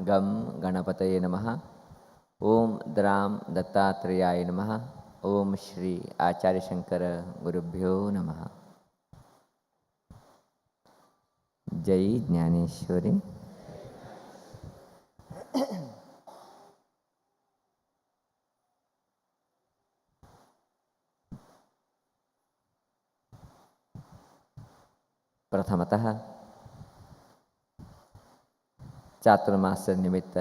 ಗಂ ಗಣಪತಯೇ ನಮಃ. ಓಂ ದ್ರಾಂ ದತ್ತಾತ್ರೇಯಾಯ ನಮಃ. ಓಂ ಶ್ರೀ ಆಚಾರ್ಯ ಶಂಕರ ಗುರುಭ್ಯೋ ನಮಃ. ಜೈ ಜ್ಞಾನೇಶ್ವರಿ. ಪ್ರಥಮತಃ ಚಾತುರ್ಮಾಸ ನಿಮಿತ್ತ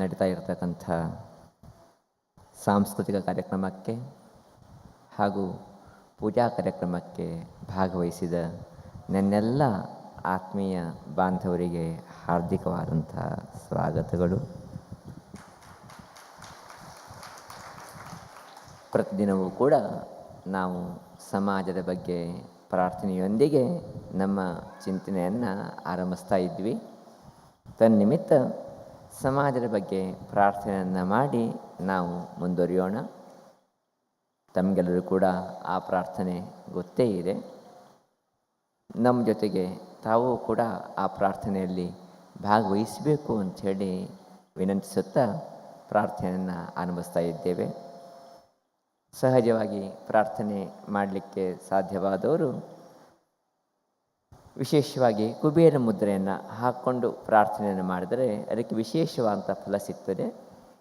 ನಡೀತಾ ಇರತಕ್ಕಂಥ ಸಾಂಸ್ಕೃತಿಕ ಕಾರ್ಯಕ್ರಮಕ್ಕೆ ಹಾಗೂ ಪೂಜಾ ಕಾರ್ಯಕ್ರಮಕ್ಕೆ ಭಾಗವಹಿಸಿದ ನನ್ನೆಲ್ಲ ಆತ್ಮೀಯ ಬಾಂಧವರಿಗೆ ಹಾರ್ದಿಕವಾದಂಥ ಸ್ವಾಗತಗಳು. ಪ್ರತಿದಿನವೂ ಕೂಡ ನಾವು ಸಮಾಜದ ಬಗ್ಗೆ ಪ್ರಾರ್ಥನೆಯೊಂದಿಗೆ ನಮ್ಮ ಚಿಂತನೆಯನ್ನು ಆರಂಭಿಸ್ತಾ ಇದ್ವಿ. ತನ್ನಿಮಿತ್ತ ಸಮಾಜದ ಬಗ್ಗೆ ಪ್ರಾರ್ಥನೆಯನ್ನು ಮಾಡಿ ನಾವು ಮುಂದುವರಿಯೋಣ. ತಮಗೆಲ್ಲರೂ ಕೂಡ ಆ ಪ್ರಾರ್ಥನೆ ಗೊತ್ತೇ ಇದೆ. ನಮ್ಮ ಜೊತೆಗೆ ತಾವು ಕೂಡ ಆ ಪ್ರಾರ್ಥನೆಯಲ್ಲಿ ಭಾಗವಹಿಸಬೇಕು ಅಂಥೇಳಿ ವಿನಂತಿಸುತ್ತಾ ಪ್ರಾರ್ಥನೆಯನ್ನು ಆರಂಭಿಸ್ತಾ ಇದ್ದೇವೆ. ಸಹಜವಾಗಿ ಪ್ರಾರ್ಥನೆ ಮಾಡಲಿಕ್ಕೆ ಸಾಧ್ಯವಾದವರು ವಿಶೇಷವಾಗಿ ಕುಬೇರ ಮುದ್ರೆಯನ್ನು ಹಾಕ್ಕೊಂಡು ಪ್ರಾರ್ಥನೆಯನ್ನು ಮಾಡಿದರೆ ಅದಕ್ಕೆ ವಿಶೇಷವಾದಂಥ ಫಲ ಸಿಗ್ತದೆ.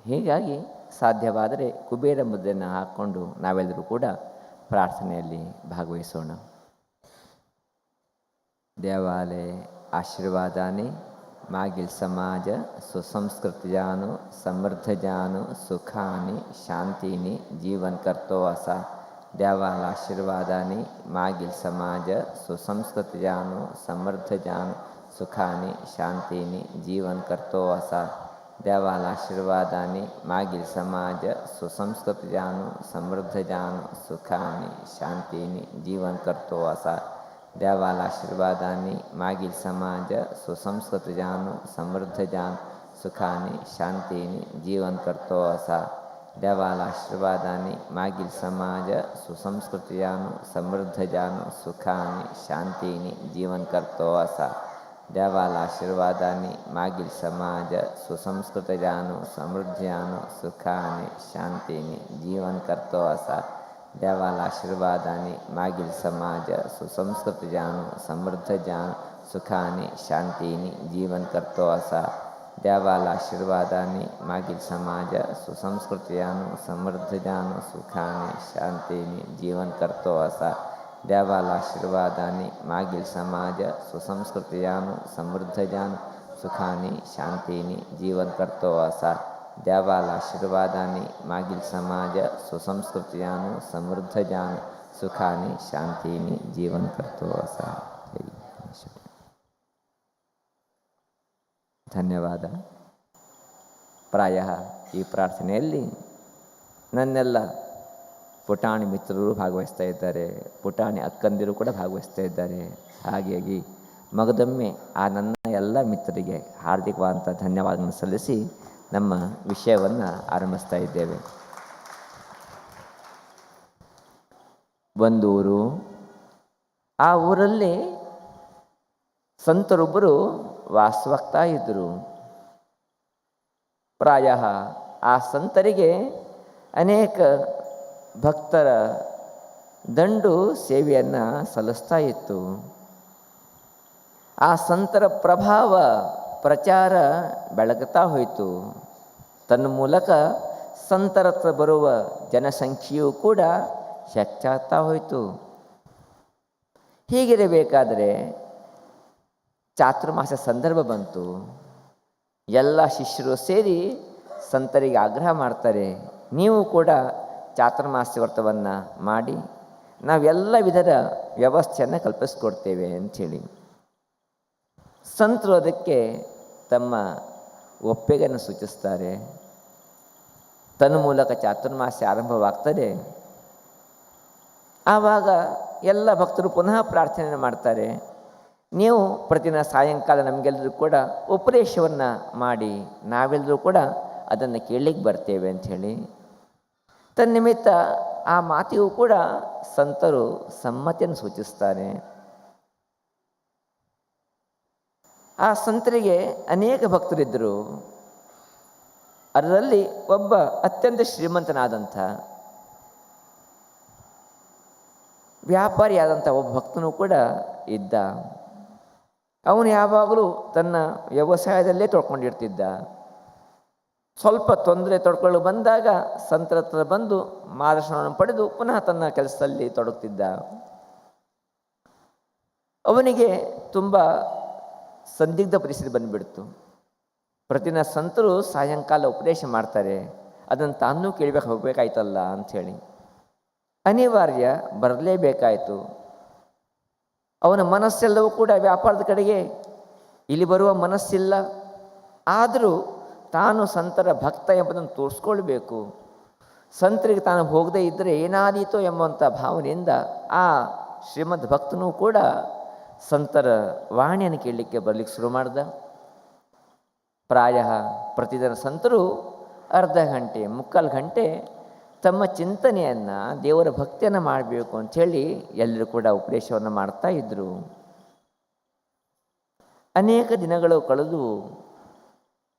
ಹೀಗಾಗಿ ಸಾಧ್ಯವಾದರೆ ಕುಬೇರ ಮುದ್ರೆಯನ್ನು ಹಾಕ್ಕೊಂಡು ನಾವೆಲ್ಲರೂ ಕೂಡ ಪ್ರಾರ್ಥನೆಯಲ್ಲಿ ಭಾಗವಹಿಸೋಣ. ದೇವಾಲಯ ಆಶೀರ್ವಾದಾನಿ ಮಾಗಿಲ್ ಸಮಾಜ ಸುಸಂಸ್ಕೃತಿ ಜಾನು ಸಮೃದ್ಧ ಜಾನು ಸುಖಾನಿ ಶಾಂತಿನಿ ಜೀವನ್ ಕರ್ತೋ ಅಸ. ದೇವಾಲ ಆಶೀರ್ವಾದಾನಿ ಮಾಗಿಲ್ ಸಮಾಜ ಸುಸಂಸ್ಕೃತಿ ಜಾನು ಸಮೃದ್ಧ ಜಾನು ಸುಖಾನಿ ಶಾಂತಿನಿ ಜೀವನ್ ಕರ್ತೋ ಅಸ. ದೇವಾಲ ಆಶೀರ್ವಾದಾನಿ ಮಾಗಿಲ್ ಸಮಾಜ ಸುಸಂಸ್ಕೃತಿ ಜಾನು ಸಮೃದ್ಧ ಜಾನು ಸುಖಾನಿ ಶಾಂತಿನಿ ಜೀವನ್ ಕರ್ತೋ ಅಸ. ದೇವಾಲ ಆಶೀರ್ವಾದಾನಿ ಮಾಗಿಲ್ ಸಮಾಜ ಸುಸಂಸ್ಕೃತಿ ಜಾನು ಸಮೃದ್ಧ ಜಾನು ಸುಖಾನಿ ಶಾಂತಿನಿ ಜೀವನ್ ಕರ್ತೋ ಅಸ. ದೇವಾಲ ಆಶೀರ್ವಾದಾನಿ ಮಾಗಿಲ್ ಸಮಾಜ ಸುಸಂಸ್ಕೃತಿ ಜಾನು ಸಮೃದ್ಧ ಜಾನು ಸುಖಾನಿ ಶಾಂತಿನಿ ಜೀವನ್ ಕರ್ತೋ ಅಸ. ದೇವಾಲ ಆಶೀರ್ವಾದಾನಿ ಮಾಗಿಲ್ ಸಮಾಜ ಸುಸಂಸ್ಕೃತ ಜಾನು ಸಮೃದ್ಧ ಜಾನು ಸುಖಾನಿ ಶಾಂತಿನಿ ಜೀವನ್ ಕರ್ತೋ ಅಸ. ದೇವಾಲ ಆಶೀರ್ವಾದಾನಿ ಮಾಗಿಲ್ ಸಮಾಜ ಸುಸಂಸ್ಕೃತ ಜಾನು ಸಮೃದ್ಧ ಜಾನು ಸುಖಾನಿ ಶಾಂತಿನಿ ಜೀವನ್ ಕರ್ತೋ ಅಸ. ದೇವಾಲ ಆಶೀರ್ವಾದಾನಿ ಮಾಗಿಲ್ ಸಮಾಜ ಸುಸಂಸ್ಕೃತಿ ಜಾನು ಸಮೃದ್ಧ ಜಾನು ಸುಖಾನಿ ಶಾಂತಿನಿ ಜೀವನ್ ಕರ್ತೋ ಅಸ. ದೇವಾಲ ಆಶೀರ್ವಾದಾನಿ ಮಾಗಿಲ್ ಸಮಾಜ ಸುಸಂಸ್ಕೃತಿ ಜಾನು ಸಮೃದ್ಧ ಜಾನು ಸುಖಾನಿ ಶಾಂತಿನಿ ಜೀವನ್ ಕರ್ತೋ ಅಸ. ದೇವಾಲ ಆಶೀರ್ವಾದಾನಿ ಮಾಗಿಲ್ ಸಮಾಜ ಸುಸಂಸ್ಕೃತಿ ಜಾನು ಸಮೃದ್ಧ ಜಾನು ಸುಖಾನಿ ಶಾಂತಿನಿ ಜೀವನ್ ಕರ್ತೋ ಅಸ. ಧನ್ಯವಾದ. ಪ್ರಾಯ ಈ ಪ್ರಾರ್ಥನೆಯಲ್ಲಿ ನನ್ನೆಲ್ಲ ಪುಟಾಣಿ ಮಿತ್ರರು ಭಾಗವಹಿಸ್ತಾ ಇದ್ದಾರೆ, ಪುಟಾಣಿ ಅಕ್ಕಂದಿರು ಕೂಡ ಭಾಗವಹಿಸ್ತಾ ಇದ್ದಾರೆ. ಹಾಗಾಗಿ ಮಗದೊಮ್ಮೆ ಆ ನನ್ನ ಎಲ್ಲ ಮಿತ್ರರಿಗೆ ಹಾರ್ದಿಕವಾದಂಥ ಧನ್ಯವಾದವನ್ನು ಸಲ್ಲಿಸಿ ನಮ್ಮ ವಿಷಯವನ್ನು ಆರಂಭಿಸ್ತಾ ಇದ್ದೇವೆ. ಒಂದೂರು, ಆ ಊರಲ್ಲಿ ಸಂತರೊಬ್ಬರು ವಾಸವಾಗ್ತಾ ಇದ್ದರು. ಪ್ರಾಯ ಆ ಸಂತರಿಗೆ ಅನೇಕ ಭಕ್ತರ ದಂಡು ಸೇವೆಯನ್ನು ಸಲ್ಲಿಸ್ತಾ ಇತ್ತು. ಆ ಸಂತರ ಪ್ರಭಾವ ಪ್ರಚಾರ ಬೆಳಗುತ್ತಾ ಹೋಯಿತು. ತನ್ನ ಮೂಲಕ ಸಂತರ ಹತ್ರ ಬರುವ ಜನಸಂಖ್ಯೆಯೂ ಕೂಡ ಹೆಚ್ಚಾಗ್ತಾ ಹೋಯಿತು. ಹೀಗಿರಬೇಕಾದರೆ ಚಾತುರ್ಮಾಸ ಸಂದರ್ಭ ಬಂತು. ಎಲ್ಲ ಶಿಷ್ಯರು ಸೇರಿ ಸಂತರಿಗೆ ಆಗ್ರಹ ಮಾಡ್ತಾರೆ, ನೀವು ಕೂಡ ಚಾತುರ್ಮಾಸ ವ್ರತವನ್ನು ಮಾಡಿ ನಾವೆಲ್ಲ ವಿಧದ ವ್ಯವಸ್ಥೆಯನ್ನು ಕಲ್ಪಿಸ್ಕೊಡ್ತೇವೆ ಅಂಥೇಳಿ. ಸಂತರು ಅದಕ್ಕೆ ತಮ್ಮ ಒಪ್ಪಿಗೆಯನ್ನು ಸೂಚಿಸ್ತಾರೆ. ತನ್ನ ಮೂಲಕ ಚಾತುರ್ಮಾಸ ಆರಂಭವಾಗ್ತದೆ. ಆವಾಗ ಎಲ್ಲ ಭಕ್ತರು ಪುನಃ ಪ್ರಾರ್ಥನೆಯನ್ನು ಮಾಡ್ತಾರೆ, ನೀವು ಪ್ರತಿದಿನ ಸಾಯಂಕಾಲ ನಮಗೆಲ್ಲರೂ ಕೂಡ ಉಪದೇಶವನ್ನು ಮಾಡಿ ನಾವೆಲ್ಲರೂ ಕೂಡ ಅದನ್ನು ಕೇಳಲಿಕ್ಕೆ ಬರ್ತೇವೆ ಅಂಥೇಳಿ. ತನ್ನಿಮಿತ್ತ ಆ ಮಾತಿಗೂ ಕೂಡ ಸಂತರು ಸಮ್ಮತಿಯನ್ನು ಸೂಚಿಸ್ತಾರೆ. ಆ ಸಂತರಿಗೆ ಅನೇಕ ಭಕ್ತರಿದ್ದರು. ಅದರಲ್ಲಿ ಒಬ್ಬ ಅತ್ಯಂತ ಶ್ರೀಮಂತನಾದಂಥ ವ್ಯಾಪಾರಿಯಾದಂಥ ಒಬ್ಬ ಭಕ್ತನೂ ಕೂಡ ಇದ್ದ. ಅವನು ಯಾವಾಗಲೂ ತನ್ನ ವ್ಯವಸಾಯದಲ್ಲೇ ತೊಡ್ಕೊಂಡಿರ್ತಿದ್ದ. ಸ್ವಲ್ಪ ತೊಂದರೆ ತೊಡ್ಕೊಳ್ಳು ಬಂದಾಗ ಸಂತರ ಹತ್ರ ಬಂದು ಮಾರ್ಗದರ್ಶನವನ್ನು ಪಡೆದು ಪುನಃ ತನ್ನ ಕೆಲಸದಲ್ಲಿ ತೊಡಗುತ್ತಿದ್ದ. ಅವನಿಗೆ ತುಂಬ ಸಂದಿಗ್ಧ ಪರಿಸ್ಥಿತಿ ಬಂದುಬಿಡ್ತು. ಪ್ರತಿದಿನ ಸಂತರು ಸಾಯಂಕಾಲ ಉಪದೇಶ ಮಾಡ್ತಾರೆ, ಅದನ್ನು ತಾನೂ ಕೇಳಬೇಕು ಹೋಗಬೇಕಾಯ್ತಲ್ಲ ಅಂಥೇಳಿ ಅನಿವಾರ್ಯ ಬರಲೇಬೇಕಾಯಿತು. ಅವನ ಮನಸ್ಸೆಲ್ಲವೂ ಕೂಡ ವ್ಯಾಪಾರದ ಕಡೆಗೆ, ಇಲ್ಲಿ ಬರುವ ಮನಸ್ಸಿಲ್ಲ. ಆದರೂ ತಾನು ಸಂತರ ಭಕ್ತ ಎಂಬುದನ್ನು ತೋರಿಸ್ಕೊಳ್ಬೇಕು. ಸಂತರಿಗೆ ತಾನು ಹೋಗದೇ ಇದ್ದರೆ ಏನಾದೀತೋ ಎಂಬಂಥ ಭಾವನೆಯಿಂದ ಆ ಶ್ರೀಮದ್ ಭಕ್ತನೂ ಕೂಡ ಸಂತರ ವಾಣಿಯನ್ನು ಕೇಳಲಿಕ್ಕೆ ಬರಲಿಕ್ಕೆ ಶುರು ಮಾಡ್ದ. ಪ್ರಾಯ ಪ್ರತಿದಿನ ಸಂತರು ಅರ್ಧ ಗಂಟೆ ಮುಕ್ಕಾಲು ಗಂಟೆ ತಮ್ಮ ಚಿಂತನೆಯನ್ನು ದೇವರ ಭಕ್ತಿಯನ್ನು ಮಾಡಬೇಕು ಅಂಥೇಳಿ ಎಲ್ಲರೂ ಕೂಡ ಉಪದೇಶವನ್ನು ಮಾಡ್ತಾ ಇದ್ದರು. ಅನೇಕ ದಿನಗಳು ಕಳೆದು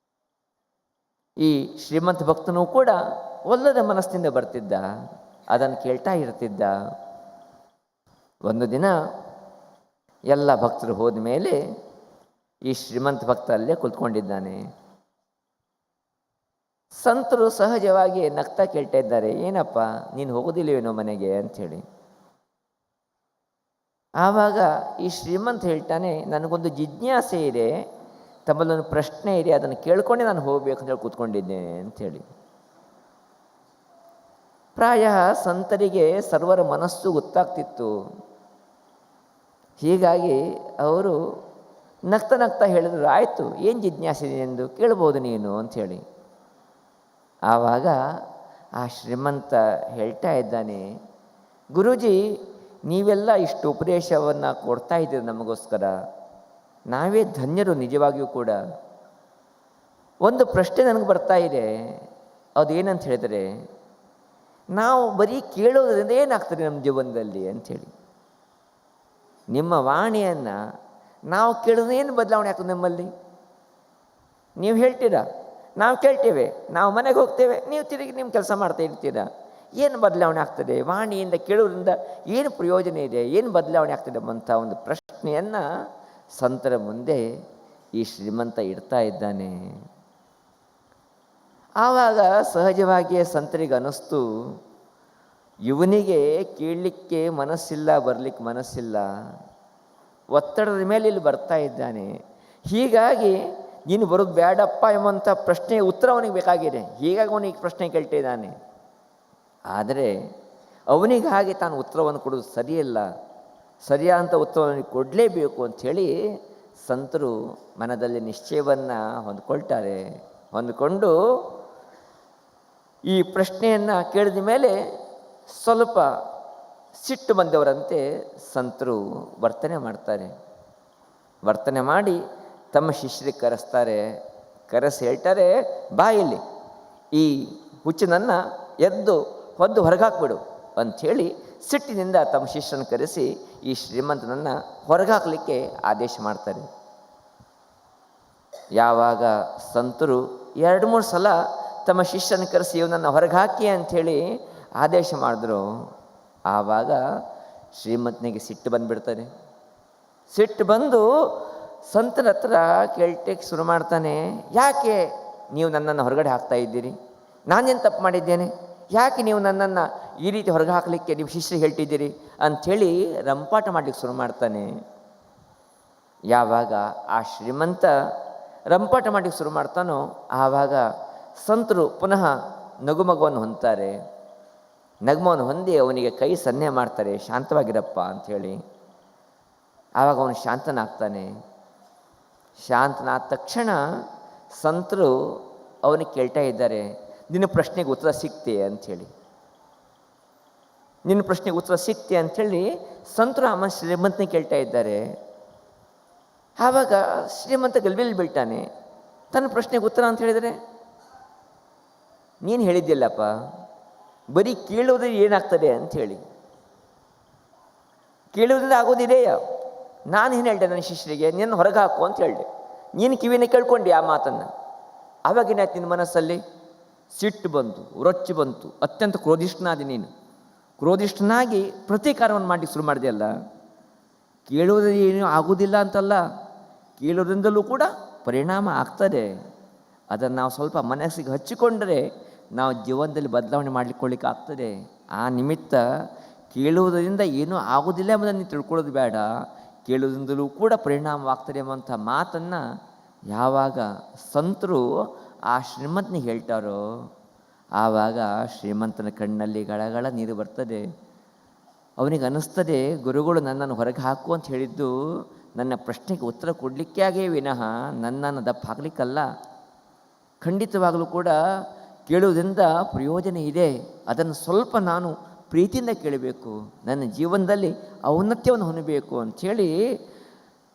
ಈ ಶ್ರೀಮಂತ ಭಕ್ತನೂ ಕೂಡ ಒಲ್ಲದ ಮನಸ್ಸಿನಿಂದ ಬರ್ತಿದ್ದ, ಅದನ್ನು ಕೇಳ್ತಾ ಇರ್ತಿದ್ದ. ಒಂದು ದಿನ ಎಲ್ಲ ಭಕ್ತರು ಹೋದ ಮೇಲೆ ಈ ಶ್ರೀಮಂತ ಭಕ್ತ ಅಲ್ಲೇ ಕುತ್ಕೊಂಡಿದ್ದಾನೆ. ಸಂತರು ಸಹಜವಾಗಿ ನಗ್ತಾ ಕೇಳ್ತಾ ಇದ್ದಾರೆ, ಏನಪ್ಪ ನೀನು ಹೋಗೋದಿಲ್ಲವೇನೋ ಮನೆಗೆ ಅಂಥೇಳಿ. ಆವಾಗ ಈ ಶ್ರೀಮಂತ ಹೇಳ್ತಾನೆ, ನನಗೊಂದು ಜಿಜ್ಞಾಸೆ ಇದೆ, ತಮ್ಮಲ್ಲೊಂದು ಪ್ರಶ್ನೆ ಇದೆ, ಅದನ್ನು ಕೇಳ್ಕೊಂಡೆ ನಾನು ಹೋಗಬೇಕು ಅಂತೇಳಿ ಕೂತ್ಕೊಂಡಿದ್ದೇನೆ ಅಂಥೇಳಿ. ಪ್ರಾಯ ಸಂತರಿಗೆ ಸರ್ವರ ಮನಸ್ಸು ಗೊತ್ತಾಗ್ತಿತ್ತು. ಹೀಗಾಗಿ ಅವರು ನಗ್ತಾ ನಗ್ತಾ ಹೇಳಿದ್ರು, ಆಯಿತು ಏನು ಜಿಜ್ಞಾಸೆ ಇದೆ ಎಂದು ಕೇಳ್ಬೋದು ನೀನು ಅಂಥೇಳಿ. ಆವಾಗ ಆ ಶ್ರೀಮಂತ ಹೇಳ್ತಾ ಇದ್ದಾನೆ, ಗುರೂಜಿ ನೀವೆಲ್ಲ ಇಷ್ಟು ಉಪದೇಶವನ್ನು ಕೊಡ್ತಾ ಇದ್ದೀರಿ ನಮಗೋಸ್ಕರ, ನಾವೇ ಧನ್ಯರು ನಿಜವಾಗಿಯೂ ಕೂಡ. ಒಂದು ಪ್ರಶ್ನೆ ನನಗೆ ಬರ್ತಾ ಇದೆ, ಅದೇನಂತ ಹೇಳಿದರೆ, ನಾವು ಬರೀ ಕೇಳೋದ್ರಿಂದ ಏನಾಗ್ತದೆ ನಮ್ಮ ಜೀವನದಲ್ಲಿ ಅಂಥೇಳಿ. ನಿಮ್ಮ ವಾಣಿಯನ್ನು ನಾವು ಕೇಳಿದ್ರೆ ಏನು ಬದಲಾವಣೆ ಆಗ್ತದೆ ನಮ್ಮಲ್ಲಿ? ನೀವು ಹೇಳ್ತೀರಾ, ನಾವು ಕೇಳ್ತೇವೆ, ನಾವು ಮನೆಗೆ ಹೋಗ್ತೇವೆ, ನೀವು ತಿರುಗಿ ನಿಮ್ಮ ಕೆಲಸ ಮಾಡ್ತಾ ಇರ್ತೀರಾ. ಏನು ಬದಲಾವಣೆ ಆಗ್ತದೆ? ವಾಣಿಯಿಂದ ಕೇಳೋದ್ರಿಂದ ಏನು ಪ್ರಯೋಜನ ಇದೆ, ಏನು ಬದಲಾವಣೆ ಆಗ್ತದೆ ಎಂಬಂಥ ಒಂದು ಪ್ರಶ್ನೆಯನ್ನು ಸಂತರ ಮುಂದೆ ಈ ಶ್ರೀಮಂತ ಇಡ್ತಾ ಇದ್ದಾನೆ. ಆವಾಗ ಸಹಜವಾಗಿಯೇ ಸಂತರಿಗೆ ಅನ್ನಿಸ್ತು, ಇವನಿಗೆ ಕೇಳಲಿಕ್ಕೆ ಮನಸ್ಸಿಲ್ಲ, ಬರಲಿಕ್ಕೆ ಮನಸ್ಸಿಲ್ಲ, ಒತ್ತಡದ ಮೇಲೆ ಇಲ್ಲಿ ಬರ್ತಾ ಇದ್ದಾನೆ. ಹೀಗಾಗಿ ನೀನು ಬರೋದು ಬೇಡಪ್ಪ ಎಂಬಂಥ ಪ್ರಶ್ನೆಗೆ ಉತ್ತರ ಅವನಿಗೆ ಬೇಕಾಗಿದೆ. ಹೀಗಾಗಿ ಅವನಿಗೆ ಪ್ರಶ್ನೆ ಕೇಳ್ತಿದ್ದಾನೆ. ಆದರೆ ಅವನಿಗೆ ಹಾಗೆ ತಾನು ಉತ್ತರವನ್ನು ಕೊಡೋದು ಸರಿಯಲ್ಲ, ಸರಿಯಾದಂಥ ಉತ್ತರವನ್ನು ಕೊಡಲೇಬೇಕು ಅಂಥೇಳಿ ಸಂತರು ಮನದಲ್ಲಿ ನಿಶ್ಚಯವನ್ನು ಹೊಂದಿಕೊಂಡು ಈ ಪ್ರಶ್ನೆಯನ್ನು ಕೇಳಿದ ಮೇಲೆ ಸ್ವಲ್ಪ ಸಿಟ್ಟು ಬಂದವರಂತೆ ಸಂತರು ವರ್ತನೆ ಮಾಡಿ ತಮ್ಮ ಶಿಷ್ಯರಿಗೆ ಕರೆಸಿ ಹೇಳ್ತಾರೆ, ಬಾ ಇಲ್ಲಿ ಈ ಹುಚ್ಚನನ್ನು ಎದ್ದು ಹೊದ್ದು ಹೊರಗಾಕ್ಬಿಡು ಅಂಥೇಳಿ ಸಿಟ್ಟಿನಿಂದ ತಮ್ಮ ಶಿಷ್ಯರನ್ನು ಕರೆಸಿ ಈ ಶ್ರೀಮಂತನನ್ನು ಹೊರಗಾಕಲಿಕ್ಕೆ ಆದೇಶ ಮಾಡ್ತಾರೆ. ಯಾವಾಗ ಸಂತರು 2-3 ಸಲ ತಮ್ಮ ಶಿಷ್ಯನ ಕರೆಸಿ ಇವನನ್ನು ಹೊರಗಾಕಿ ಅಂಥೇಳಿ ಆದೇಶ ಮಾಡಿದ್ರು, ಆವಾಗ ಶ್ರೀಮಂತನಿಗೆ ಸಿಟ್ಟು ಬಂದುಬಿಡ್ತಾರೆ. ಸಿಟ್ಟು ಬಂದು ಸಂತರ ಹತ್ರ ಕೇಳ್ಟಕ್ಕೆ ಶುರು ಮಾಡ್ತಾನೆ, ಯಾಕೆ ನೀವು ನನ್ನನ್ನು ಹೊರಗಡೆ ಹಾಕ್ತಾ ಇದ್ದೀರಿ? ನಾನೇನು ತಪ್ಪು ಮಾಡಿದ್ದೇನೆ? ಯಾಕೆ ನೀವು ನನ್ನನ್ನು ಈ ರೀತಿ ಹೊರಗೆ ಹಾಕಲಿಕ್ಕೆ ನೀವು ಶಿಷ್ಯರಿಗೆ ಹೇಳ್ತಿದ್ದೀರಿ ಅಂಥೇಳಿ ರಂಪಾಟ ಮಾಡಲಿಕ್ಕೆ ಶುರು ಮಾಡ್ತಾನೆ. ಯಾವಾಗ ಆ ಶ್ರೀಮಂತ ರಂಪಾಟ ಮಾಡಲಿಕ್ಕೆ ಶುರು ಮಾಡ್ತಾನೋ ಆವಾಗ ಸಂತರು ಪುನಃ ನಗುಮಗುವನ್ನು ಹೊಂದ್ತಾರೆ. ನಗುಮವನ್ನು ಹೊಂದಿ ಅವನಿಗೆ ಕೈ ಸನ್ನೆ ಮಾಡ್ತಾರೆ, ಶಾಂತವಾಗಿರಪ್ಪ ಅಂಥೇಳಿ. ಆವಾಗ ಅವನು ಶಾಂತನಾಗ್ತಾನೆ. ಶಾಂತನಾದ ತಕ್ಷಣ ಸಂತರು ಅವನಿಗೆ ಕೇಳ್ತಾ ಇದ್ದಾರೆ, ನಿನ್ನ ಪ್ರಶ್ನೆಗೆ ಉತ್ತರ ಸಿಕ್ತೆ ಅಂಥೇಳಿ. ನಿನ್ನ ಪ್ರಶ್ನೆಗೆ ಉತ್ತರ ಸಿಕ್ತೆ ಅಂಥೇಳಿ ಸಂತರು ಆಮೇಲೆ ಶ್ರೀಮಂತನಿಗೆ ಕೇಳ್ತಾ ಇದ್ದಾರೆ. ಆವಾಗ ಶ್ರೀಮಂತ ಗಲ್ಬಿಲ್ಲಿ ಬೀಳ್ತಾನೆ. ತನ್ನ ಪ್ರಶ್ನೆಗೆ ಉತ್ತರ ಅಂತ ಹೇಳಿದರೆ, ನೀನು ಹೇಳಿದ್ದಿಲ್ಲಪ್ಪ ಬರೀ ಕೇಳೋದ್ರೆ ಏನಾಗ್ತದೆ ಅಂಥೇಳಿ. ಕೇಳೋದ್ರಿಂದ ಆಗೋದಿದೆಯಾ? ನಾನು ಏನು ಹೇಳಿದೆ ನನ್ನ ಶಿಷ್ಯರಿಗೆ, ನಿನ್ನ ಹೊರಗೆ ಹಾಕು ಅಂತ ಹೇಳಿದೆ. ನೀನು ಕಿವಿನ ಕೇಳ್ಕೊಂಡೆ ಆ ಮಾತನ್ನು. ಆವಾಗಿನಾಯ್ತು ನಿನ್ನ ಮನಸ್ಸಲ್ಲಿ, ಸಿಟ್ಟು ಬಂತು, ರೊಚ್ಚು ಬಂತು, ಅತ್ಯಂತ ಕ್ರೋಧಿಷ್ಠನಾದಿ ನೀನು. ಕ್ರೋಧಿಷ್ಠನಾಗಿ ಪ್ರತೀಕಾರವನ್ನು ಮಾಡಲಿಕ್ಕೆ ಶುರು ಮಾಡಿದೆಯಲ್ಲ. ಕೇಳುವುದರಲ್ಲಿ ಏನೂ ಆಗುವುದಿಲ್ಲ ಅಂತಲ್ಲ, ಕೇಳೋದ್ರಿಂದಲೂ ಕೂಡ ಪರಿಣಾಮ ಆಗ್ತದೆ. ಅದನ್ನು ನಾವು ಸ್ವಲ್ಪ ಮನಸ್ಸಿಗೆ ಹಚ್ಚಿಕೊಂಡರೆ ನಾವು ಜೀವನದಲ್ಲಿ ಬದಲಾವಣೆ ಮಾಡಲಿಕ್ಕೆ ಆಗ್ತದೆ. ಆ ನಿಮಿತ್ತ ಕೇಳುವುದರಿಂದ ಏನೂ ಆಗುವುದಿಲ್ಲ ಎಂಬುದನ್ನು ತಿಳ್ಕೊಳ್ಳೋದು ಬೇಡ, ಕೇಳುವುದರಿಂದಲೂ ಕೂಡ ಪರಿಣಾಮವಾಗ್ತದೆ ಎಂಬಂಥ ಮಾತನ್ನು ಯಾವಾಗ ಸಂತರು ಆ ಶ್ರೀಮಂತನಿಗೆ ಹೇಳ್ತಾರೋ ಆವಾಗ ಶ್ರೀಮಂತನ ಕಣ್ಣಲ್ಲಿ ಗಳಗಳ ನೀರು ಬರ್ತದೆ. ಅವನಿಗೆ ಅನ್ನಿಸ್ತದೆ, ಗುರುಗಳು ನನ್ನನ್ನು ಹೊರಗೆ ಹಾಕು ಅಂತ ಹೇಳಿದ್ದು ನನ್ನ ಪ್ರಶ್ನೆಗೆ ಉತ್ತರ ಕೊಡಲಿಕ್ಕೆ ಆಗೇ ವಿನಃ ನನ್ನನ್ನು ದಪ್ಪ ಹಾಕಲಿಕ್ಕಲ್ಲ. ಖಂಡಿತವಾಗಲೂ ಕೂಡ ಕೇಳುವುದರಿಂದ ಪ್ರಯೋಜನ ಇದೆ. ಅದನ್ನು ಸ್ವಲ್ಪ ನಾನು ಪ್ರೀತಿಯಿಂದ ಕೇಳಬೇಕು, ನನ್ನ ಜೀವನದಲ್ಲಿ ಔನ್ನತ್ಯವನ್ನು ಹೊಂದಬೇಕು ಅಂಥೇಳಿ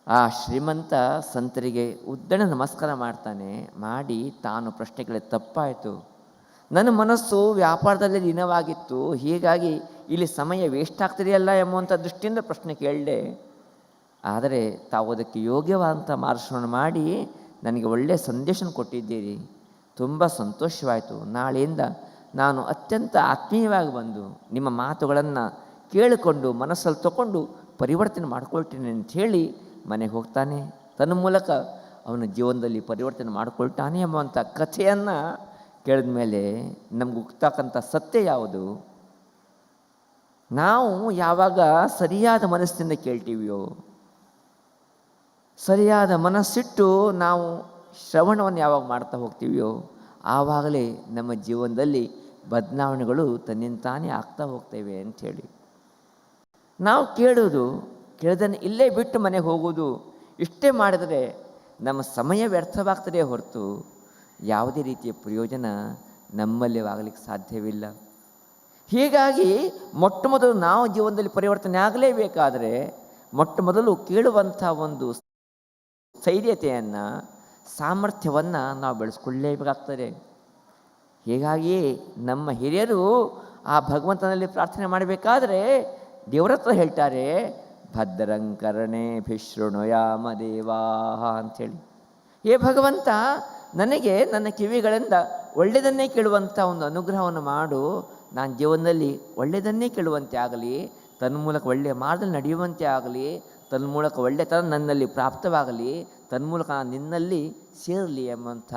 ಆ ಶ್ರೀಮಂತ ಸಂತರಿಗೆ ಉದ್ದಣ ನಮಸ್ಕಾರ ಮಾಡ್ತಾನೆ. ಮಾಡಿ ತಾನು ಪ್ರಶ್ನೆಗಳೇ ತಪ್ಪಾಯಿತು, ನನ್ನ ಮನಸ್ಸು ವ್ಯಾಪಾರದಲ್ಲೇ ಲೀನವಾಗಿತ್ತು, ಹೀಗಾಗಿ ಇಲ್ಲಿ ಸಮಯ ವೇಸ್ಟ್ ಆಗ್ತಿದೆಯಲ್ಲ ಎಂಬುವಂಥ ದೃಷ್ಟಿಯಿಂದ ಪ್ರಶ್ನೆ ಕೇಳಿದೆ. ಆದರೆ ತಾವು ಅದಕ್ಕೆ ಯೋಗ್ಯವಾದಂಥ ಮಾರ್ಗದರ್ಶನ ಮಾಡಿ ನನಗೆ ಒಳ್ಳೆಯ ಸಂದೇಶ ಕೊಟ್ಟಿದ್ದೀರಿ, ತುಂಬ ಸಂತೋಷವಾಯಿತು. ನಾಳೆಯಿಂದ ನಾನು ಅತ್ಯಂತ ಆತ್ಮೀಯವಾಗಿ ಬಂದು ನಿಮ್ಮ ಮಾತುಗಳನ್ನು ಕೇಳಿಕೊಂಡು ಮನಸ್ಸಲ್ಲಿ ತಗೊಂಡು ಪರಿವರ್ತನೆ ಮಾಡ್ಕೊಳ್ತೀನಿ ಅಂಥೇಳಿ ಮನೆಗೆ ಹೋಗ್ತಾನೆ. ತನ್ನ ಮೂಲಕ ಅವನ ಜೀವನದಲ್ಲಿ ಪರಿವರ್ತನೆ ಮಾಡಿಕೊಳ್ತಾನೆ ಎಂಬುವಂಥ ಕಥೆಯನ್ನು ಕೇಳಿದ ಮೇಲೆ ನಮ್ಗೆ ಹುಟ್ಟತಕ್ಕಂಥ ಸತ್ಯ ಯಾವುದು? ನಾವು ಯಾವಾಗ ಸರಿಯಾದ ಮನಸ್ಸಿನಿಂದ ಕೇಳ್ತೀವಿಯೋ, ಸರಿಯಾದ ಮನಸ್ಸಿಟ್ಟು ನಾವು ಶ್ರವಣವನ್ನು ಯಾವಾಗ ಮಾಡ್ತಾ ಹೋಗ್ತೀವಿಯೋ ಆವಾಗಲೇ ನಮ್ಮ ಜೀವನದಲ್ಲಿ ಬದಲಾವಣೆಗಳು ತನ್ನಿಂತಾನೇ ಆಗ್ತಾ ಹೋಗ್ತೇವೆ ಅಂಥೇಳಿ. ನಾವು ಕೇಳೋದನ್ನು ಇಲ್ಲೇ ಬಿಟ್ಟು ಮನೆಗೆ ಹೋಗೋದು, ಇಷ್ಟೇ ಮಾಡಿದರೆ ನಮ್ಮ ಸಮಯ ವ್ಯರ್ಥವಾಗ್ತದೆ ಹೊರತು ಯಾವುದೇ ರೀತಿಯ ಪ್ರಯೋಜನ ನಮ್ಮಲ್ಲಿ ಆಗಲಿಕ್ಕೆ ಸಾಧ್ಯವಿಲ್ಲ. ಹೀಗಾಗಿ ಮೊಟ್ಟ ಮೊದಲು ನಾವು ಜೀವನದಲ್ಲಿ ಪರಿವರ್ತನೆ ಆಗಲೇಬೇಕಾದರೆ ಮೊಟ್ಟ ಮೊದಲು ಕೇಳುವಂಥ ಒಂದು ಸ್ಥೈರ್ಯತೆಯನ್ನು, ಸಾಮರ್ಥ್ಯವನ್ನು ನಾವು ಬೆಳೆಸ್ಕೊಳ್ಳೇಬೇಕಾಗ್ತದೆ. ಹೀಗಾಗಿ ನಮ್ಮ ಹಿರಿಯರು ಆ ಭಗವಂತನಲ್ಲಿ ಪ್ರಾರ್ಥನೆ ಮಾಡಬೇಕಾದ್ರೆ ದೇವರ ಹತ್ರ ಹೇಳ್ತಾರೆ, ಭದ್ರಂಕರಣೆ ಭಿಶೃಣುಯಾಮ ದೇವಾಹ ಅಂಥೇಳಿ. ಹೇ ಭಗವಂತ, ನನಗೆ ನನ್ನ ಕಿವಿಗಳಿಂದ ಒಳ್ಳೆಯದನ್ನೇ ಕೇಳುವಂಥ ಒಂದು ಅನುಗ್ರಹವನ್ನು ಮಾಡು. ನಾನು ಜೀವನದಲ್ಲಿ ಒಳ್ಳೆಯದನ್ನೇ ಕೇಳುವಂತೆ ಆಗಲಿ, ತನ್ಮೂಲಕ ಒಳ್ಳೆಯ ಮಾರ್ಗದಲ್ಲಿ ನಡೆಯುವಂತೆ ಆಗಲಿ, ತನ್ಮೂಲಕ ಒಳ್ಳೆಯತನ ನನ್ನಲ್ಲಿ ಪ್ರಾಪ್ತವಾಗಲಿ, ತನ್ಮೂಲಕ ನಾನು ನಿನ್ನಲ್ಲಿ ಸೇರಲಿ ಎಂಬಂಥ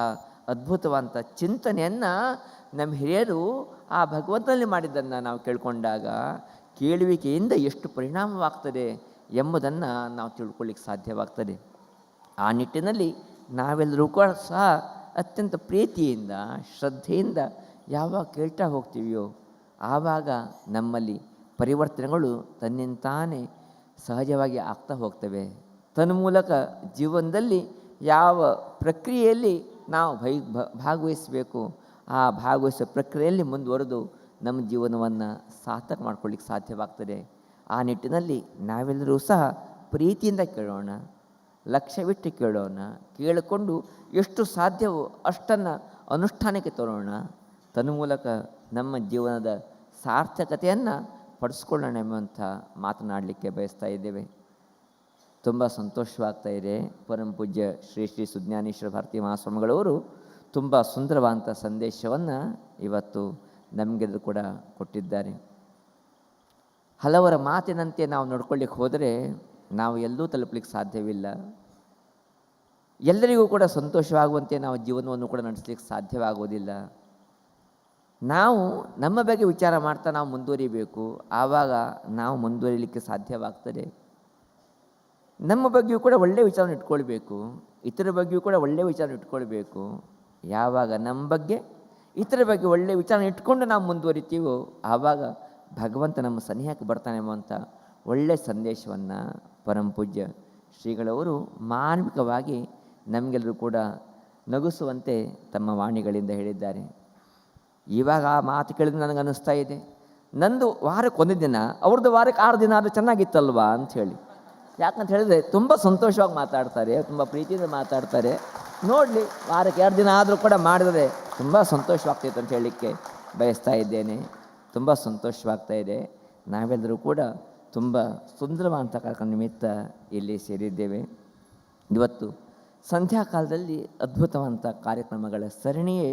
ಅದ್ಭುತವಾದಂಥ ಚಿಂತನೆಯನ್ನು ನಮ್ಮ ಹಿರಿಯರು ಆ ಭಗವಂತನಲ್ಲಿ ಮಾಡಿದ್ದನ್ನು ನಾವು ಕೇಳಿಕೊಂಡಾಗ ಕೇಳುವಿಕೆಯಿಂದ ಎಷ್ಟು ಪರಿಣಾಮವಾಗ್ತದೆ ಎಂಬುದನ್ನು ನಾವು ತಿಳ್ಕೊಳ್ಳಿಕ್ಕೆ ಸಾಧ್ಯವಾಗ್ತದೆ. ಆ ನಿಟ್ಟಿನಲ್ಲಿ ನಾವೆಲ್ಲರೂ ಕೂಡ ಸಹ ಅತ್ಯಂತ ಪ್ರೀತಿಯಿಂದ ಶ್ರದ್ಧೆಯಿಂದ ಯಾವಾಗ ಕೇಳ್ತಾ ಹೋಗ್ತೀವಿಯೋ ಆವಾಗ ನಮ್ಮಲ್ಲಿ ಪರಿವರ್ತನೆಗಳು ತನ್ನಿಂತಾನೇ ಸಹಜವಾಗಿ ಆಗ್ತಾ ಹೋಗ್ತವೆ. ತನ್ಮೂಲಕ ಜೀವನದಲ್ಲಿ ಯಾವ ಪ್ರಕ್ರಿಯೆಯಲ್ಲಿ ನಾವು ಭಾಗವಹಿಸಬೇಕು ಆ ಭಾಗವಹಿಸೋ ಪ್ರಕ್ರಿಯೆಯಲ್ಲಿ ಮುಂದುವರೆದು ನಮ್ಮ ಜೀವನವನ್ನು ಸಾರ್ಥಕ ಮಾಡ್ಕೊಳ್ಳಿಕ್ಕೆ ಸಾಧ್ಯವಾಗ್ತದೆ. ಆ ನಿಟ್ಟಿನಲ್ಲಿ ನಾವೆಲ್ಲರೂ ಸಹ ಪ್ರೀತಿಯಿಂದ ಕೇಳೋಣ, ಲಕ್ಷ್ಯವಿಟ್ಟು ಕೇಳೋಣ, ಕೇಳಿಕೊಂಡು ಎಷ್ಟು ಸಾಧ್ಯವೋ ಅಷ್ಟನ್ನು ಅನುಷ್ಠಾನಕ್ಕೆ ತರೋಣ. ತನ್ಮೂಲಕ ನಮ್ಮ ಜೀವನದ ಸಾರ್ಥಕತೆಯನ್ನು ಪಡಿಸ್ಕೊಳ್ಳೋಣ ಎಂಬಂಥ ಮಾತನಾಡಲಿಕ್ಕೆ ಬಯಸ್ತಾ ಇದ್ದೇವೆ. ತುಂಬ ಸಂತೋಷವಾಗ್ತಾ ಇದೆ. ಪರಮ ಪೂಜ್ಯ ಶ್ರೀ ಶ್ರೀ ಸುಜ್ಞಾನೇಶ್ವರ ಭಾರತೀ ಮಹಾಸ್ವಾಮಿಗಳವರು ತುಂಬ ಸುಂದರವಾದಂಥ ಸಂದೇಶವನ್ನು ಇವತ್ತು ನಮಗೆಲ್ಲರೂ ಕೂಡ ಕೊಟ್ಟಿದ್ದಾರೆ. ಹಲವರ ಮಾತಿನಂತೆ ನಾವು ನಡ್ಕೊಳ್ಳಿಕ್ಕೆ ಹೋದರೆ ನಾವು ಎಲ್ಲೂ ತಲುಪಲಿಕ್ಕೆ ಸಾಧ್ಯವಿಲ್ಲ. ಎಲ್ಲರಿಗೂ ಕೂಡ ಸಂತೋಷವಾಗುವಂತೆ ನಾವು ಜೀವನವನ್ನು ಕೂಡ ನಡೆಸಲಿಕ್ಕೆ ಸಾಧ್ಯವಾಗುವುದಿಲ್ಲ. ನಾವು ನಮ್ಮ ಬಗ್ಗೆ ವಿಚಾರ ಮಾಡ್ತಾ ನಾವು ಮುಂದುವರಿಬೇಕು, ಆವಾಗ ನಾವು ಮುಂದುವರಿಲಿಕ್ಕೆ ಸಾಧ್ಯವಾಗ್ತದೆ. ನಮ್ಮ ಬಗ್ಗೆಯೂ ಕೂಡ ಒಳ್ಳೆಯ ವಿಚಾರವನ್ನು ಇಟ್ಕೊಳ್ಬೇಕು, ಇತರ ಬಗ್ಗೆಯೂ ಕೂಡ ಒಳ್ಳೆಯ ವಿಚಾರ ಇಟ್ಕೊಳ್ಬೇಕು. ಯಾವಾಗ ನಮ್ಮ ಬಗ್ಗೆ ಇತರ ಬಗ್ಗೆ ಒಳ್ಳೆಯ ವಿಚಾರ ಇಟ್ಕೊಂಡು ನಾವು ಮುಂದುವರಿತೀವೋ ಆವಾಗ ಭಗವಂತ ನಮ್ಮ ಸನಿಹಕ್ಕೆ ಬರ್ತಾನೆ ಎಂಬಂಥ ಒಳ್ಳೆಯ ಸಂದೇಶವನ್ನು ಪರಮ ಪೂಜ್ಯ ಶ್ರೀಗಳವರು ಮಾನವಿಕವಾಗಿ ನಮಗೆಲ್ಲರೂ ಕೂಡ ನಗಿಸುವಂತೆ ತಮ್ಮ ವಾಣಿಗಳಿಂದ ಹೇಳಿದ್ದಾರೆ. ಇವಾಗ ಆ ಮಾತು ಕೇಳಿದ್ರೆ ನನಗೆ ಅನ್ನಿಸ್ತಾ ಇದೆ, ನಂದು ವಾರಕ್ಕೆ ಒಂದು ದಿನ, ಅವ್ರದ್ದು ವಾರಕ್ಕೆ 6 ದಿನ ಆದರೂ ಚೆನ್ನಾಗಿತ್ತಲ್ವಾ ಅಂಥೇಳಿ. ಯಾಕಂತ ಹೇಳಿದ್ರೆ ತುಂಬ ಸಂತೋಷವಾಗಿ ಮಾತಾಡ್ತಾರೆ, ತುಂಬ ಪ್ರೀತಿಯಿಂದ ಮಾತಾಡ್ತಾರೆ. ನೋಡಲಿ, ವಾರಕ್ಕೆ 2 ದಿನ ಆದರೂ ಕೂಡ ಮಾಡಿದರೆ ತುಂಬ ಸಂತೋಷವಾಗ್ತೈತೆ ಅಂತ ಹೇಳಲಿಕ್ಕೆ ಬಯಸ್ತಾ ಇದ್ದೇನೆ. ತುಂಬ ಸಂತೋಷವಾಗ್ತಾ ಇದೆ. ನಾವೆಲ್ಲರೂ ಕೂಡ ತುಂಬ ಸುಂದರವಾದಂಥ ಕಾರ್ಯಕ್ರಮ ನಿಮಿತ್ತ ಇಲ್ಲಿ ಸೇರಿದ್ದೇವೆ. ಇವತ್ತು ಸಂಧ್ಯಾಕಾಲದಲ್ಲಿ ಅದ್ಭುತವಾದಂಥ ಕಾರ್ಯಕ್ರಮಗಳ ಸರಣಿಯೇ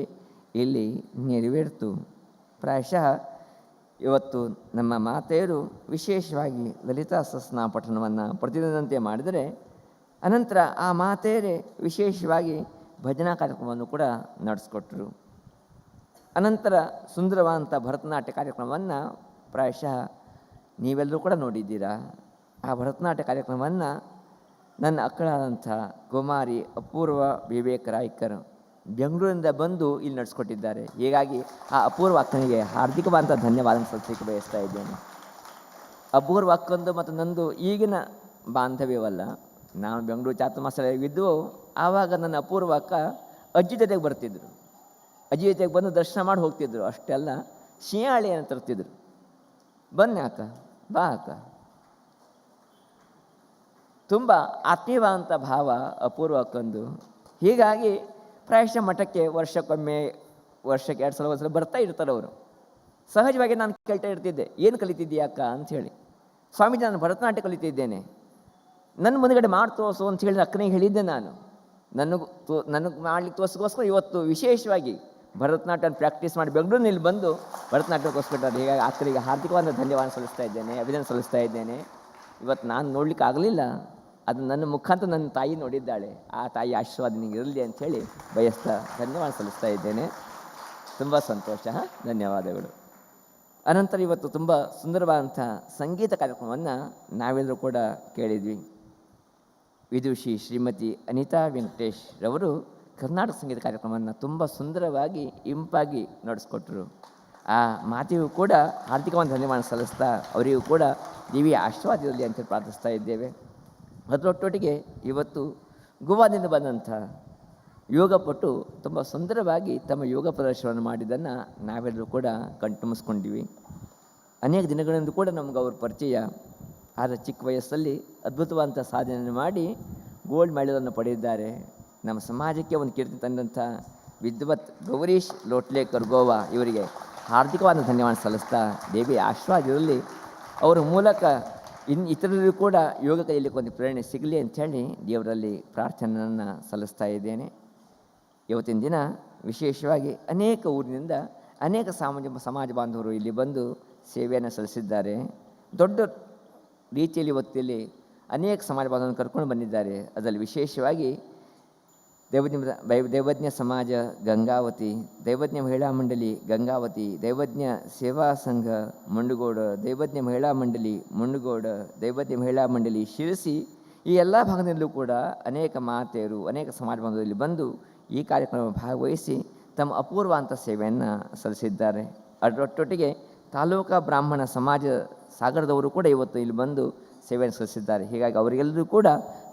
ಇಲ್ಲಿ ನೆರವೇರಿತು. ಪ್ರಾಯಶಃ ಇವತ್ತು ನಮ್ಮ ಮಾತೆಯರು ವಿಶೇಷವಾಗಿ ಲಲಿತಾ ಸಹಸ್ರನಾಮ ಪಠಣವನ್ನು ಪ್ರತಿದಿನದಂತೆ ಮಾಡಿದರೆ, ಅನಂತರ ಆ ಮಾತೆಯರೇ ವಿಶೇಷವಾಗಿ ಭಜನಾ ಕಾರ್ಯಕ್ರಮವನ್ನು ಕೂಡ ನಡೆಸ್ಕೊಟ್ರು. ಅನಂತರ ಸುಂದರವಾದಂಥ ಭರತನಾಟ್ಯ ಕಾರ್ಯಕ್ರಮವನ್ನು ಪ್ರಾಯಶಃ ನೀವೆಲ್ಲರೂ ಕೂಡ ನೋಡಿದ್ದೀರಾ. ಆ ಭರತನಾಟ್ಯ ಕಾರ್ಯಕ್ರಮವನ್ನು ನನ್ನ ಅಕ್ಕಳಾದಂಥ ಕುಮಾರಿ ಅಪೂರ್ವ ವಿವೇಕ್ ರಾಯ್ಕರ್ ಬೆಂಗಳೂರಿಂದ ಬಂದು ಇಲ್ಲಿ ನಡೆಸ್ಕೊಟ್ಟಿದ್ದಾರೆ. ಹೀಗಾಗಿ ಆ ಅಪೂರ್ವ ಅಕ್ಕನಿಗೆ ಹಾರ್ದಿಕವಾದಂಥ ಧನ್ಯವಾದ ಸಲ್ಲಿಸಲಿಕ್ಕೆ ಬಯಸ್ತಾ ಇದ್ದೇನೆ. ಅಪೂರ್ವ ಅಕ್ಕಂದು ಮತ್ತು ನಂದು ಈಗಿನ ಬಾಂಧವ್ಯವಲ್ಲ. ನಾನು ಬೆಂಗಳೂರು ಚಾತುರ್ಮಾಸವಿದ್ದು ಆವಾಗ ನನ್ನ ಅಪೂರ್ವ ಅಕ್ಕ ಅಜ್ಜಿ ಜೊತೆಗೆ ಬರ್ತಿದ್ರು. ಅಜ್ಜಿ ಜೊತೆಗೆ ಬಂದು ದರ್ಶನ ಮಾಡಿ ಹೋಗ್ತಿದ್ರು. ಅಷ್ಟೆಲ್ಲ ಶಿಯಾಳಿಯನ್ನು ತರ್ತಿದ್ರು. ಬನ್ನಿ ಅಕ್ಕ, ಬಾ ಅಕ್ಕ. ತುಂಬ ಆತ್ಮೀಯವಾದಂಥ ಭಾವ ಅಪೂರ್ವ ಅಕ್ಕಂದು. ಹೀಗಾಗಿ ಪ್ರಾಯಶಃ ಮಠಕ್ಕೆ ವರ್ಷಕ್ಕೊಮ್ಮೆ, ವರ್ಷಕ್ಕೆ 2 ಸಲ 1 ಸಲ ಬರ್ತಾ ಇರ್ತಾರೆ ಅವರು. ಸಹಜವಾಗಿ ನಾನು ಕೇಳ್ತಾ ಇರ್ತಿದ್ದೆ, ಏನು ಕಲಿತಿದ್ದೀಯ ಅಕ್ಕ ಅಂಥೇಳಿ. ಸ್ವಾಮೀಜಿ, ನಾನು ಭರತನಾಟ್ಯ ಕಲಿತಿದ್ದೇನೆ, ನನ್ನ ಮುಂದುಗಡೆ ಮಾಡಿ ತೋರಿಸು ಅಂತ ಹೇಳಿ ಅಕ್ಕನಿಗೆ ಹೇಳಿದ್ದೆ ನಾನು. ನನಗೆ ಮಾಡ್ಲಿಕ್ಕೆ ತೋರಿಸ್ಕೋಸ್ಕರ ಇವತ್ತು ವಿಶೇಷವಾಗಿ ಭರತನಾಟ್ಯ ಪ್ರಾಕ್ಟೀಸ್ ಮಾಡಿ ಬೆಂಗಳೂರಿನಲ್ಲಿ ಬಂದು ಭರತನಾಟ್ಯಕ್ಕೋಸ್ಕರ. ಹೀಗಾಗಿ ಅಕ್ಕನಿಗೆ ಹಾರ್ದಿಕವಾದ ಧನ್ಯವಾದ ಸಲ್ಲಿಸ್ತಾ ಇದ್ದೇನೆ, ಅಭಿನಂದನೆ ಸಲ್ಲಿಸ್ತಾ ಇದ್ದೇನೆ. ಇವತ್ತು ನಾನು ನೋಡ್ಲಿಕ್ಕೆ ಆಗಲಿಲ್ಲ, ಅದು ನನ್ನ ಮುಖಾಂತರ ನನ್ನ ತಾಯಿ ನೋಡಿದ್ದಾಳೆ. ಆ ತಾಯಿ ಆಶೀರ್ವಾದ ನಿನಗೆ ಇರಲಿ ಅಂಥೇಳಿ ಬಯಸ್ತಾ ಧನ್ಯವಾದ ಸಲ್ಲಿಸ್ತಾ ಇದ್ದೇನೆ. ತುಂಬ ಸಂತೋಷ, ಧನ್ಯವಾದಗಳು. ಅನಂತರ ಇವತ್ತು ತುಂಬ ಸುಂದರವಾದಂಥ ಸಂಗೀತ ಕಾರ್ಯಕ್ರಮವನ್ನು ನಾವೆಲ್ಲರೂ ಕೂಡ ಕೇಳಿದ್ವಿ. ವಿದುಷಿ ಶ್ರೀಮತಿ ಅನಿತಾ ವೆಂಕಟೇಶ್ ರವರು ಕರ್ನಾಟಕ ಸಂಗೀತ ಕಾರ್ಯಕ್ರಮವನ್ನು ತುಂಬ ಸುಂದರವಾಗಿ ಇಂಪಾಗಿ ನಡೆಸ್ಕೊಟ್ರು. ಆ ಮಾತಿಗೂ ಕೂಡ ಹಾರ್ದಿಕವಾದ ಧನ್ಯವಾದ ಸಲ್ಲಿಸ್ತಾ ಅವರಿಗೂ ಕೂಡ ದೇವಿಯ ಆಶೀರ್ವಾದ ಇರಲಿ ಅಂತ ಪ್ರಾರ್ಥಿಸ್ತಾ ಇದ್ದೇವೆ. ಅದರೊಟ್ಟೊಟ್ಟಿಗೆ ಇವತ್ತು ಗೋವಾದಿಂದ ಬಂದಂಥ ಯೋಗಪಟು ತುಂಬ ಸುಂದರವಾಗಿ ತಮ್ಮ ಯೋಗ ಪ್ರದರ್ಶನವನ್ನು ಮಾಡಿದ್ದನ್ನು ನಾವೆಲ್ಲರೂ ಕೂಡ ಕಣ್ತುಂಬಿಸ್ಕೊಂಡಿವಿ. ಅನೇಕ ದಿನಗಳಿಂದ ಕೂಡ ನಮ್ಗೆ ಅವ್ರ ಪರಿಚಯ. ಆದರೆ ಚಿಕ್ಕ ವಯಸ್ಸಲ್ಲಿ ಅದ್ಭುತವಾದಂಥ ಸಾಧನೆಯನ್ನು ಮಾಡಿ ಗೋಲ್ಡ್ ಮೆಡಲನ್ನು ಪಡೆದಿದ್ದಾರೆ. ನಮ್ಮ ಸಮಾಜಕ್ಕೆ ಒಂದು ಕೀರ್ತಿ ತಂದಂಥ ವಿದ್ವತ್ ಗೌರೀಶ್ ಲೋಟ್ಲೇಕರ್ ಗೋವಾ ಇವರಿಗೆ ಹಾರ್ದಿಕವಾದ ಧನ್ಯವಾದ ಸಲ್ಲಿಸ್ತಾ ದೇವಿಯ ಆಶೀರ್ವಾದ ಇರಲಿ, ಅವರ ಮೂಲಕ ಇತರರಿಗೂ ಕೂಡ ಯೋಗ ಕಲಿಯಲಿಕ್ಕೆ ಒಂದು ಪ್ರೇರಣೆ ಸಿಗಲಿ ಅಂಥೇಳಿ ದೇವರಲ್ಲಿ ಪ್ರಾರ್ಥನೆಯನ್ನು ಸಲ್ಲಿಸ್ತಾ ಇದ್ದೇನೆ. ಇವತ್ತಿನ ದಿನ ವಿಶೇಷವಾಗಿ ಅನೇಕ ಊರಿನಿಂದ ಅನೇಕ ಸಮಾಜ ಬಾಂಧವರು ಇಲ್ಲಿ ಬಂದು ಸೇವೆಯನ್ನು ಸಲ್ಲಿಸಿದ್ದಾರೆ. ದೊಡ್ಡ ರೀತಿಯಲ್ಲಿ ಇವತ್ತಿಲ್ಲಿ ಅನೇಕ ಸಮಾಜ ಬಾಂಧವರನ್ನು ಕರ್ಕೊಂಡು ಬಂದಿದ್ದಾರೆ. ಅದರಲ್ಲಿ ವಿಶೇಷವಾಗಿ ದೈವಜ್ಞ ಸಮಾಜ ಗಂಗಾವತಿ, ದೈವಜ್ಞ ಮಹಿಳಾ ಮಂಡಳಿ ಗಂಗಾವತಿ, ದೈವಜ್ಞ ಸೇವಾ ಸಂಘ ಮುಂಡಗೋಡು, ದೈವಜ್ಞ ಮಹಿಳಾ ಮಂಡಳಿ ಮುಂಡಗೋಡು, ದೈವಜ್ಞ ಮಹಿಳಾ ಮಂಡಳಿ ಶಿರಸಿ, ಈ ಎಲ್ಲ ಭಾಗದಲ್ಲೂ ಕೂಡ ಅನೇಕ ಮಾತೆಯರು, ಅನೇಕ ಸಮಾಜ ಬಾಂಧವರಲ್ಲಿ ಬಂದು ಈ ಕಾರ್ಯಕ್ರಮ ಭಾಗವಹಿಸಿ ತಮ್ಮ ಅಪೂರ್ವ ಅಂತ ಸೇವೆಯನ್ನು ಸಲ್ಲಿಸಿದ್ದಾರೆ. ಅದರೊಟ್ಟೊಟ್ಟಿಗೆ ತಾಲೂಕಾ ಬ್ರಾಹ್ಮಣ ಸಮಾಜ ಸಾಗರದವರು ಕೂಡ ಇವತ್ತು ಇಲ್ಲಿ ಬಂದು ಸೇವೆಯನ್ನು ಸಲ್ಲಿಸಿದ್ದಾರೆ. ಹೀಗಾಗಿ ಅವರಿಗೆಲ್ಲರೂ ಕೂಡ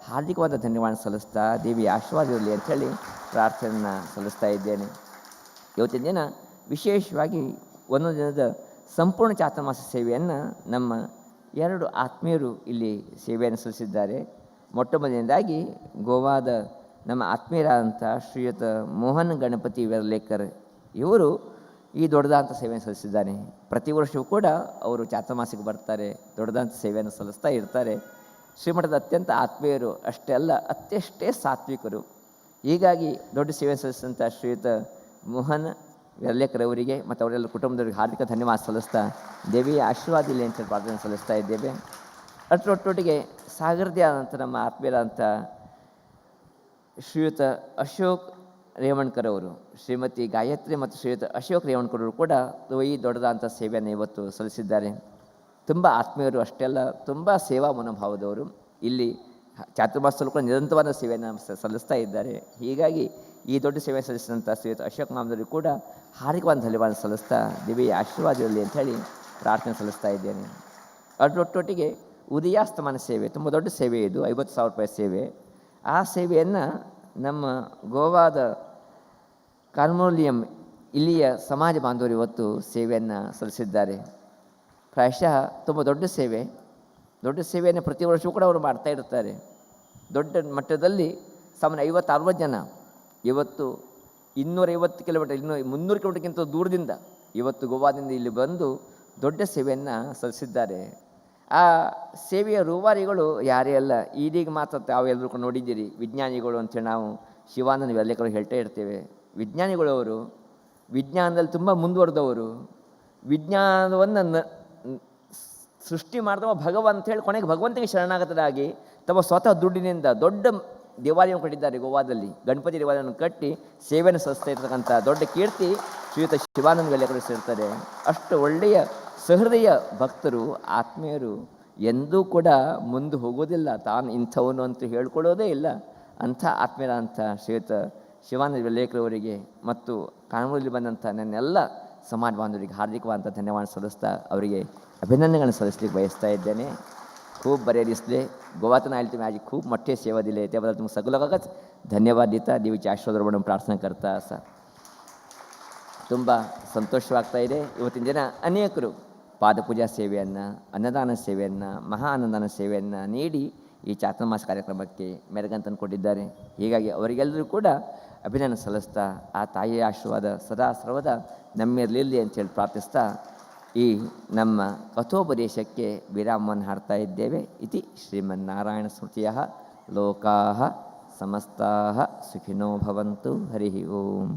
ಹಾರ್ದಿಕವಾದ ಧನ್ಯವಾದ ಸಲ್ಲಿಸ್ತಾ ದೇವಿಯ ಆಶೀರ್ವಾದ ಇರಲಿ ಅಂಥೇಳಿ ಪ್ರಾರ್ಥನೆಯನ್ನು ಸಲ್ಲಿಸ್ತಾ ಇದ್ದೇನೆ. ಇವತ್ತಿನ ದಿನ ವಿಶೇಷವಾಗಿ ಒಂದೊಂದು ದಿನದ ಸಂಪೂರ್ಣ ಚಾತುರ್ಮಾಸ ಸೇವೆಯನ್ನು ನಮ್ಮ 2 ಆತ್ಮೀಯರು ಇಲ್ಲಿ ಸೇವೆಯನ್ನು ಸಲ್ಲಿಸಿದ್ದಾರೆ. ಮೊಟ್ಟ ಮೊದಲನೇದಾಗಿ ಗೋವಾದ ನಮ್ಮ ಆತ್ಮೀಯರಾದಂಥ ಶ್ರೀಯುತ ಮೋಹನ್ ಗಣಪತಿ ವೆರ್ಲೇಕರ್ ಇವರು ಈ ದೊಡ್ಡದಾದಂಥ ಸೇವೆಯನ್ನು ಸಲ್ಲಿಸಿದ್ದಾರೆ. ಪ್ರತಿ ವರ್ಷವೂ ಕೂಡ ಅವರು ಚಾತುರ್ಮಾಸಕ್ಕೆ ಬರ್ತಾರೆ, ದೊಡ್ಡದಾದಂಥ ಸೇವೆಯನ್ನು ಸಲ್ಲಿಸ್ತಾ ಇರ್ತಾರೆ. ಶ್ರೀಮಠದ ಅತ್ಯಂತ ಆತ್ಮೀಯರು ಅಷ್ಟೇ ಅಲ್ಲ, ಅತ್ಯಷ್ಟೇ ಸಾತ್ವಿಕರು. ಹೀಗಾಗಿ ದೊಡ್ಡ ಸೇವೆ ಸಲ್ಲಿಸಿದಂಥ ಶ್ರೀಯುತ ಮೋಹನ್ ವೆರ್ಲೇಕರ್ ಅವರಿಗೆ ಮತ್ತು ಅವರೆಲ್ಲ ಕುಟುಂಬದವರಿಗೆ ಹಾರ್ದಿಕ ಧನ್ಯವಾದ ಸಲ್ಲಿಸ್ತಾ ದೇವಿಯ ಆಶೀರ್ವಾದ ಇಲ್ಲಿ ಅಂತ ಪ್ರಾರ್ಥನೆ ಸಲ್ಲಿಸ್ತಾ ಇದ್ದೇವೆ. ಅದರೊಟ್ಟೊಟ್ಟಿಗೆ ಸಾಗರದೇ ಆದಂಥ ನಮ್ಮ ಆತ್ಮೀಯರಾದಂಥ ಶ್ರೀಯುತ ಅಶೋಕ್ ರೇವಣ್ಕರ್ ಅವರು, ಶ್ರೀಮತಿ ಗಾಯತ್ರಿ ಮತ್ತು ಶ್ರೀಯುತ ಅಶೋಕ್ ರೇವಣ್ಕರ್ ಅವರು ಕೂಡ ಈ ದೊಡ್ಡದಾದಂಥ ಸೇವೆಯನ್ನು ಇವತ್ತು ಸಲ್ಲಿಸಿದ್ದಾರೆ. ತುಂಬ ಆತ್ಮೀಯರು ಅಷ್ಟೇ ಅಲ್ಲ, ತುಂಬ ಸೇವಾ ಮನೋಭಾವದವರು. ಇಲ್ಲಿ ಚಾತುರ್ಮಾಸದಲ್ಲೂ ಕೂಡ ನಿರಂತರವಾದ ಸೇವೆಯನ್ನು ಸಲ್ಲಿಸ್ತಾ ಇದ್ದಾರೆ. ಹೀಗಾಗಿ ಈ ದೊಡ್ಡ ಸೇವೆ ಸಲ್ಲಿಸಿದಂಥ ಶ್ರೀಯುತ ಅಶೋಕ್ ಮಾಮದವರು ಕೂಡ ಹಾರ್ದಿಕವಾದ ಧನ್ಯವಾದ ಸಲ್ಲಿಸ್ತಾ ದೇವಿಯ ಆಶೀರ್ವಾದ ಇರಲಿ ಅಂಥೇಳಿ ಪ್ರಾರ್ಥನೆ ಸಲ್ಲಿಸ್ತಾ ಇದ್ದೇನೆ. ಅದರೊಟ್ಟೊಟ್ಟಿಗೆ ಉದಯಾಸ್ತಮಾನ ಸೇವೆ ತುಂಬ ದೊಡ್ಡ ಸೇವೆ, ಇದು 50,000 ರೂಪಾಯಿ ಸೇವೆ. ಆ ಸೇವೆಯನ್ನು ನಮ್ಮ ಗೋವಾದ ಕಾರ್ಮೋಲಿಯಂ ಇಲ್ಲಿಯ ಸಮಾಜ ಬಾಂಧವರು ಇವತ್ತು ಸೇವೆಯನ್ನು ಸಲ್ಲಿಸಿದ್ದಾರೆ. ಪ್ರಾಯಶಃ ತುಂಬ ದೊಡ್ಡ ಸೇವೆಯನ್ನು ಪ್ರತಿ ವರ್ಷವೂ ಕೂಡ ಅವರು ಮಾಡ್ತಾ ಇರ್ತಾರೆ. ದೊಡ್ಡ ಮಟ್ಟದಲ್ಲಿ ಸಾಮಾನ್ಯ 50-60 ಜನ ಇವತ್ತು 250 ಕಿಲೋಮೀಟರ್, 300 ಕಿಲೋಮೀಟರ್ಗಿಂತ ದೂರದಿಂದ ಇವತ್ತು ಗೋವಾದಿಂದ ಇಲ್ಲಿ ಬಂದು ದೊಡ್ಡ ಸೇವೆಯನ್ನು ಸಲ್ಲಿಸಿದ್ದಾರೆ. ಆ ಸೇವೆಯ ರೂವಾರಿಗಳು ಯಾರೇ ಅಲ್ಲ, ಇದೀಗ ಮಾತ್ರ ತಾವೆಲ್ಲರೂ ಕೂಡ ನೋಡಿದ್ದೀರಿ, ವಿಜ್ಞಾನಿಗಳು ಅಂತೇಳಿ ನಾವು ಶಿವಾನಂದ ವೆರ್ಲೇಕರ್ ಹೇಳ್ತಾ ಇರ್ತೇವೆ. ವಿಜ್ಞಾನಿಗಳು ಅವರು ವಿಜ್ಞಾನದಲ್ಲಿ ತುಂಬ ಮುಂದುವರೆದವರು, ವಿಜ್ಞಾನವನ್ನು ಸೃಷ್ಟಿ ಮಾಡಿದವ ಭಗವಂತ ಅಂತ ಹೇಳಿ ಕೊನೆಗೆ ಭಗವಂತನಿಗೆ ಶರಣಾಗತರಾಗಿ ತಮ್ಮ ಸ್ವತಃ ದುಡ್ಡಿನಿಂದ ದೊಡ್ಡ ದೇವಾಲಯವನ್ನು ಕಟ್ಟಿದ್ದಾರೆ. ಗೋವಾದಲ್ಲಿ ಗಣಪತಿ ದೇವಾಲಯವನ್ನು ಕಟ್ಟಿ ಸೇವೆಯನ್ನು ಸಲ್ಲಿಸ್ತಾ ಇರ್ತಕ್ಕಂಥ ದೊಡ್ಡ ಕೀರ್ತಿ ಶ್ರೀಯುತ ಶಿವಾನಂದ ವೆಲೆಕರು ಸೇರ್ತಾರೆ. ಅಷ್ಟು ಒಳ್ಳೆಯ ಸಹೃದಯ ಭಕ್ತರು, ಆತ್ಮೀಯರು ಎಂದೂ ಕೂಡ ಮುಂದೆ ಹೋಗೋದಿಲ್ಲ. ತಾನು ಇಂಥವನು ಅಂತೂ ಹೇಳ್ಕೊಳ್ಳೋದೇ ಇಲ್ಲ. ಅಂಥ ಆತ್ಮೀಯರ ಅಂಥ ಶ್ರೀಯುತ ಶಿವಾನಂದ ವೆಲೇಕರವರಿಗೆ ಮತ್ತು ಕಾನೂರಲ್ಲಿ ಬಂದಂಥ ನನ್ನೆಲ್ಲ ಸಮಾಜ ಬಾಂಧವರಿಗೆ ಹಾರ್ದಿಕವಾದಂಥ ಧನ್ಯವಾದ ಸಲ್ಲಿಸ್ತಾ ಅವರಿಗೆ ಅಭಿನಂದನೆಗಳನ್ನು ಸಲ್ಲಿಸ್ಲಿಕ್ಕೆ ಬಯಸ್ತಾ ಇದ್ದೇನೆ. खूब बरे दिसले. गोवातून आले तुम्ही, माझी खूप मोठे सेवा दिले, त्याबद्दल तुम्ही सगळं धन्यवाद देता. देवीचे आशीर्वाद म्हणून ಪ್ರಾರ್ಥನೆ करता. असा ತುಂಬ ಸಂತೋಷವಾಗ್ತಾ ಇದೆ. ಇವತ್ತಿನ ದಿನ ಅನೇಕರು ಪಾದಪೂಜಾ ಸೇವೆಯನ್ನು, ಅನ್ನದಾನ ಸೇವೆಯನ್ನು, ಮಹಾ ಅನ್ನದಾನ ಸೇವೆಯನ್ನು ನೀಡಿ ಈ ಚಾತುರ್ಮಾಸ ಕಾರ್ಯಕ್ರಮಕ್ಕೆ ಮೆರುಗನ್ನು ತಂದುಕೊಟ್ಟಿದ್ದಾರೆ. ಹೀಗಾಗಿ ಅವರಿಗೆಲ್ಲರೂ ಕೂಡ ಅಭಿನಂದನೆ ಸಲ್ಲಿಸ್ತಾ ಆ ತಾಯಿಯ ಆಶೀರ್ವಾದ ಸದಾ ಸರ್ವದಾ ನಮ್ಮಿರಲಿರಲಿ ಅಂತೇಳಿ ಪ್ರಾರ್ಥಿಸ್ತಾ ಈ ನಮ್ಮ ಕಥೋಪದೇಶಕ್ಕೆ ವಿರಾಮವನ್ನು ಹಾಡ್ತಾ ಇದ್ದೇವೆ. ಇತಿ ಶ್ರೀಮನ್ನಾರಾಯಣ ಸ್ಮೃತಿಯ ಲೋಕಾಃ ಸಮಸ್ತಾಃ ಸುಖಿನೋ ಭವಂತು. ಹರಿ ಓಂ.